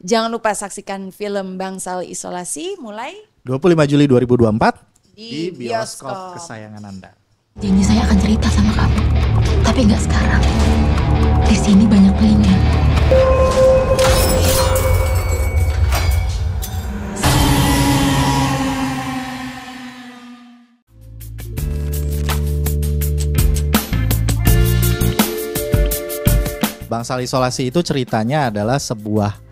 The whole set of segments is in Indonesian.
Jangan lupa saksikan film Bangsal Isolasi mulai 25 Juli 2024 di bioskop kesayangan Anda. Janji saya akan cerita sama kamu, tapi nggak sekarang. Di sini banyak telinga. Bangsal Isolasi itu ceritanya adalah sebuah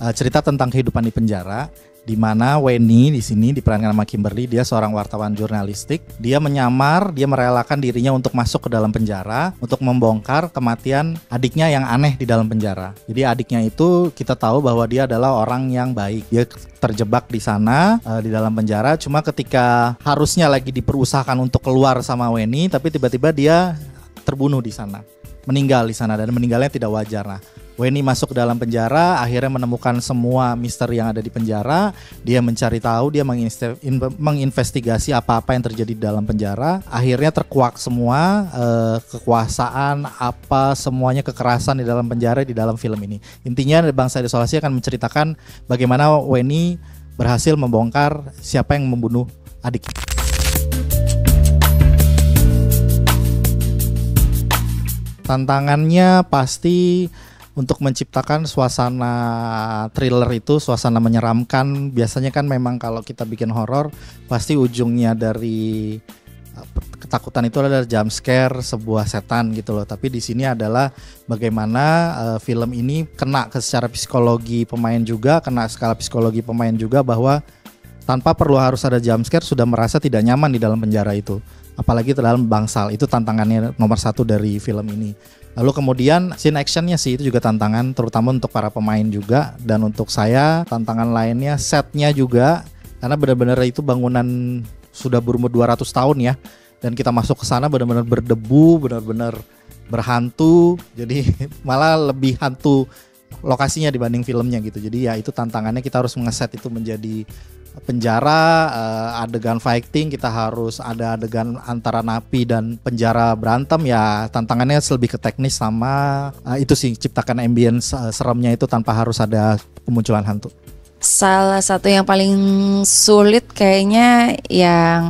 cerita tentang kehidupan di penjara, di mana Weni di sini diperankan sama Kimberly. Dia seorang wartawan jurnalistik. Dia menyamar, dia merelakan dirinya untuk masuk ke dalam penjara untuk membongkar kematian adiknya yang aneh di dalam penjara. Jadi adiknya itu kita tahu bahwa dia adalah orang yang baik. Dia terjebak di sana di dalam penjara. Cuma ketika harusnya lagi diperusahakan untuk keluar sama Weni, tapi tiba-tiba dia terbunuh di sana, meninggal di sana, dan meninggalnya tidak wajar. Nah, Weni masuk ke dalam penjara, akhirnya menemukan semua misteri yang ada di penjara. Dia mencari tahu, dia menginvestigasi apa-apa yang terjadi di dalam penjara. Akhirnya terkuak semua kekuasaan, apa semuanya kekerasan di dalam penjara di dalam film ini. Intinya Bangsal Isolasi akan menceritakan bagaimana Weni berhasil membongkar siapa yang membunuh adik. Tantangannya pasti untuk menciptakan suasana thriller itu, suasana menyeramkan. Biasanya kan memang kalau kita bikin horor pasti ujungnya dari ketakutan itu adalah jump scare, sebuah setan gitu loh. Tapi di sini adalah bagaimana film ini kena ke secara psikologi pemain juga, kena skala psikologi pemain juga, bahwa tanpa perlu harus ada jump scare sudah merasa tidak nyaman di dalam penjara itu. Apalagi dalam bangsal, itu tantangannya nomor 1 dari film ini. Lalu kemudian scene actionnya sih itu juga tantangan, terutama untuk para pemain juga. Dan untuk saya tantangan lainnya setnya juga, karena benar-benar itu bangunan sudah berumur 200 tahun ya. Dan kita masuk ke sana benar-benar berdebu, benar-benar berhantu. Jadi malah lebih hantu lokasinya dibanding filmnya gitu. Jadi ya itu tantangannya, kita harus mengeset itu menjadi penjara, adegan fighting, kita harus ada adegan antara napi dan penjara berantem. Ya tantangannya lebih ke teknis sama itu sih, ciptakan ambience seremnya itu tanpa harus ada kemunculan hantu. Salah satu yang paling sulit kayaknya yang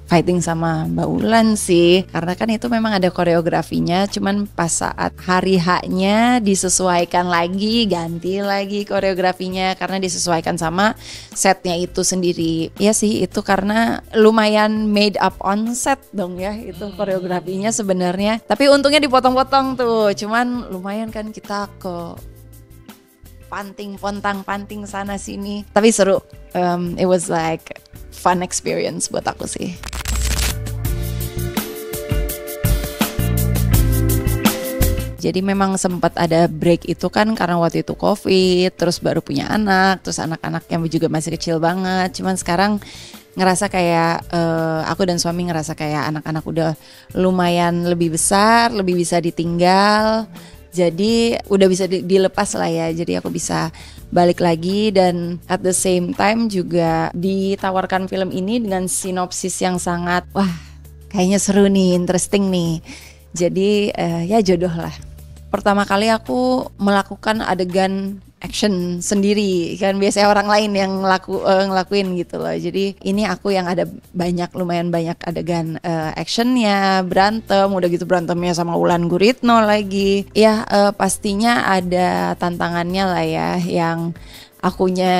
fighting sama Mbak Ulan sih, karena kan itu memang ada koreografinya, cuman pas saat hari H-nya disesuaikan lagi, ganti lagi koreografinya karena disesuaikan sama setnya itu sendiri. Ya sih, itu karena lumayan made up on set dong ya itu koreografinya sebenarnya. Tapi untungnya dipotong-potong tuh, cuman lumayan kan kita ke panting pontang-panting sana sini. Tapi seru, it was like fun experience buat aku sih. Jadi memang sempat ada break itu kan karena waktu itu COVID, terus baru punya anak, terus anak-anaknya juga masih kecil banget. Cuman sekarang ngerasa kayak aku dan suami ngerasa kayak anak-anak udah lumayan lebih besar, lebih bisa ditinggal. Jadi udah bisa dilepas lah ya. Jadi aku bisa balik lagi, dan at the same time juga ditawarkan film ini dengan sinopsis yang sangat wah kayaknya seru nih, interesting nih. Jadi ya jodoh lah. Pertama kali aku melakukan adegan action sendiri, kan biasanya orang lain yang ngelakuin gitu loh. Jadi ini aku yang ada lumayan banyak adegan actionnya, berantem, udah gitu berantemnya sama Wulan Guritno lagi. Ya pastinya ada tantangannya lah ya, yang akunya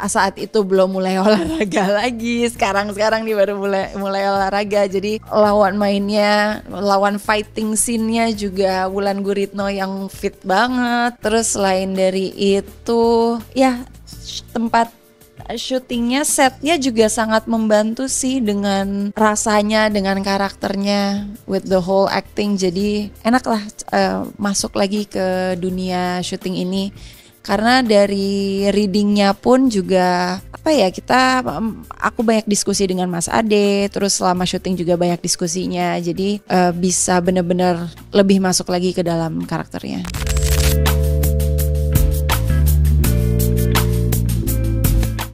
saat itu belum mulai olahraga lagi. Sekarang nih baru mulai olahraga. Jadi lawan fighting scene-nya juga Wulan Guritno yang fit banget. Terus selain dari itu ya tempat syutingnya, setnya juga sangat membantu sih dengan rasanya, dengan karakternya, with the whole acting. Jadi enak lah masuk lagi ke dunia syuting ini. Karena dari readingnya pun juga aku banyak diskusi dengan Mas Ade, terus selama syuting juga banyak diskusinya, jadi bisa benar-benar lebih masuk lagi ke dalam karakternya.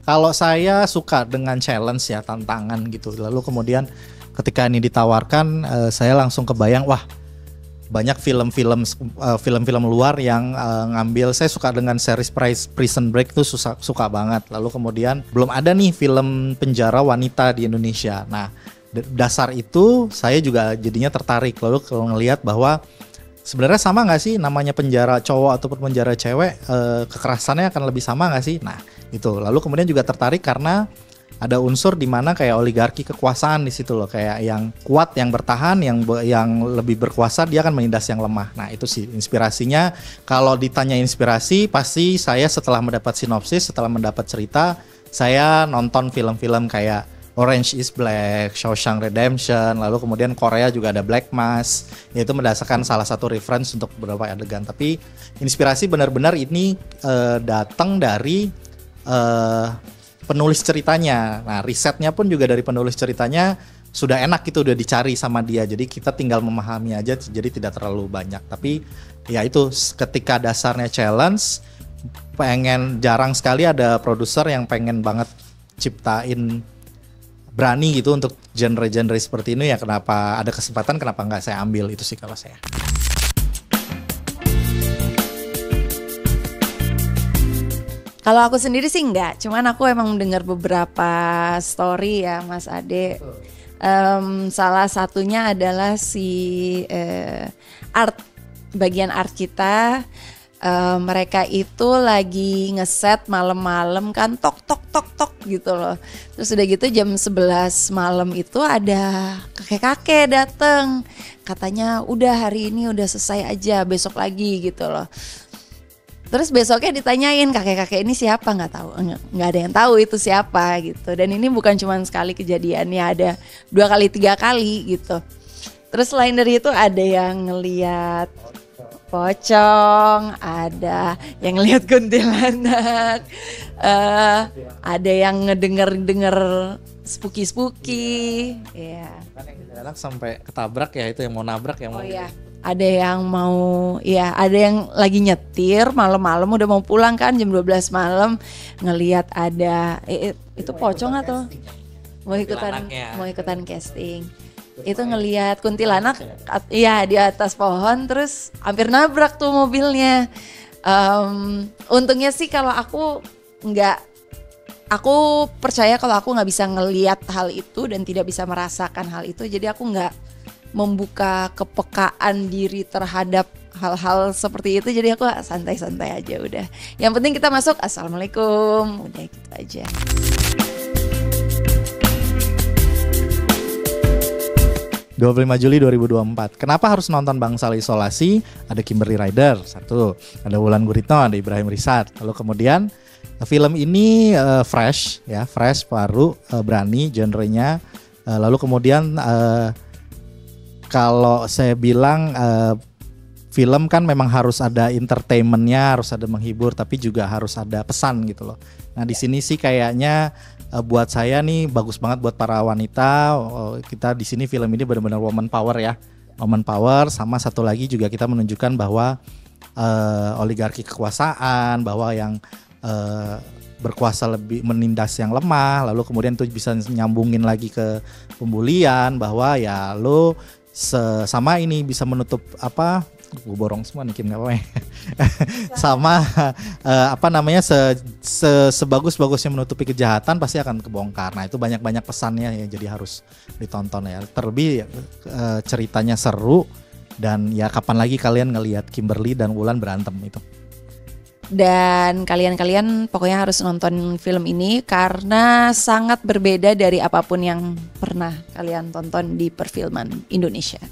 Kalau saya suka dengan challenge ya, tantangan gitu. Lalu kemudian ketika ini ditawarkan, saya langsung kebayang, wah banyak film-film luar yang ngambil. Saya suka dengan series Prison Break tuh suka banget. Lalu kemudian belum ada nih film penjara wanita di Indonesia. Nah, dasar itu saya juga jadinya tertarik. Lalu kalau ngelihat bahwa sebenarnya sama nggak sih namanya penjara cowok ataupun penjara cewek, kekerasannya akan lebih sama nggak sih? Nah itu. Lalu kemudian juga tertarik karena ada unsur di mana kayak oligarki kekuasaan di situ loh, kayak yang kuat, yang bertahan, yang lebih berkuasa dia akan menindas yang lemah. Nah itu sih inspirasinya. Kalau ditanya inspirasi, pasti saya setelah mendapat sinopsis, setelah mendapat cerita, saya nonton film-film kayak Orange is Black, Shawshank Redemption, lalu kemudian Korea juga ada Black Mass, yaitu mendasarkan salah satu reference untuk beberapa adegan. Tapi inspirasi benar-benar ini datang dari penulis ceritanya. Nah risetnya pun juga dari penulis ceritanya sudah enak gitu, udah dicari sama dia. Jadi kita tinggal memahami aja, jadi tidak terlalu banyak. Tapi ya itu ketika dasarnya challenge, jarang sekali ada produser yang pengen banget ciptain berani gitu untuk genre-genre seperti ini. Ya kenapa ada kesempatan, kenapa nggak saya ambil, itu sih kalau saya. Kalau aku sendiri sih enggak, cuman aku emang dengar beberapa story ya Mas Ade. Salah satunya adalah si bagian art kita, mereka itu lagi ngeset malam-malam kan, tok gitu loh. Terus udah gitu jam 11 malam itu ada kakek-kakek dateng, katanya udah hari ini udah selesai aja, besok lagi gitu loh. Terus besoknya ditanyain kakek-kakek ini siapa, nggak ada yang tahu itu siapa gitu. Dan ini bukan cuma sekali kejadiannya, ada 2 kali 3 kali gitu. Terus selain dari itu ada yang ngelihat pocong, ada yang ngelihat kuntilanak, ada yang ngedenger spooky, ya. Kan yang kuntilanak sampai ketabrak ya, itu yang mau nabrak yang mau. Oh iya. Ada yang mau, ya ada yang lagi nyetir malam-malam udah mau pulang kan jam 12 malam, ngelihat ada itu pocong atau mau ikutan casting. Itu ngelihat kuntilanak ya di atas pohon, terus hampir nabrak tuh mobilnya. Untungnya sih kalau aku percaya kalau aku nggak bisa ngelihat hal itu dan tidak bisa merasakan hal itu, jadi aku nggak membuka kepekaan diri terhadap hal-hal seperti itu. Jadi aku santai-santai aja udah. Yang penting kita masuk, assalamualaikum, udah gitu aja. Juli 2024. Kenapa harus nonton Bangsal Isolasi? Ada Kimberly Ryder, satu. Ada Wulan Guritno, ada Ibrahim Rizad. Lalu kemudian film ini fresh, baru, berani genrenya. Lalu kemudian kalau saya bilang film kan memang harus ada entertainmentnya, harus ada menghibur, tapi juga harus ada pesan gitu loh. Nah di sini sih kayaknya buat saya nih bagus banget buat para wanita. Kita di sini film ini benar-benar woman power ya, woman power. Sama satu lagi juga kita menunjukkan bahwa oligarki kekuasaan, bahwa yang berkuasa lebih menindas yang lemah. Lalu kemudian tuh bisa nyambungin lagi ke pembulian, bahwa ya lo sama ini bisa menutup gue borong semua nih Kim, nggak apa-apa ya. Sama sebagus-bagusnya menutupi kejahatan pasti akan kebongkar. Nah itu banyak pesannya ya, jadi harus ditonton ya. Terlebih ceritanya seru, dan ya kapan lagi kalian ngelihat Kimberly dan Wulan berantem itu. Dan kalian pokoknya harus nonton film ini karena sangat berbeda dari apapun yang pernah kalian tonton di perfilman Indonesia.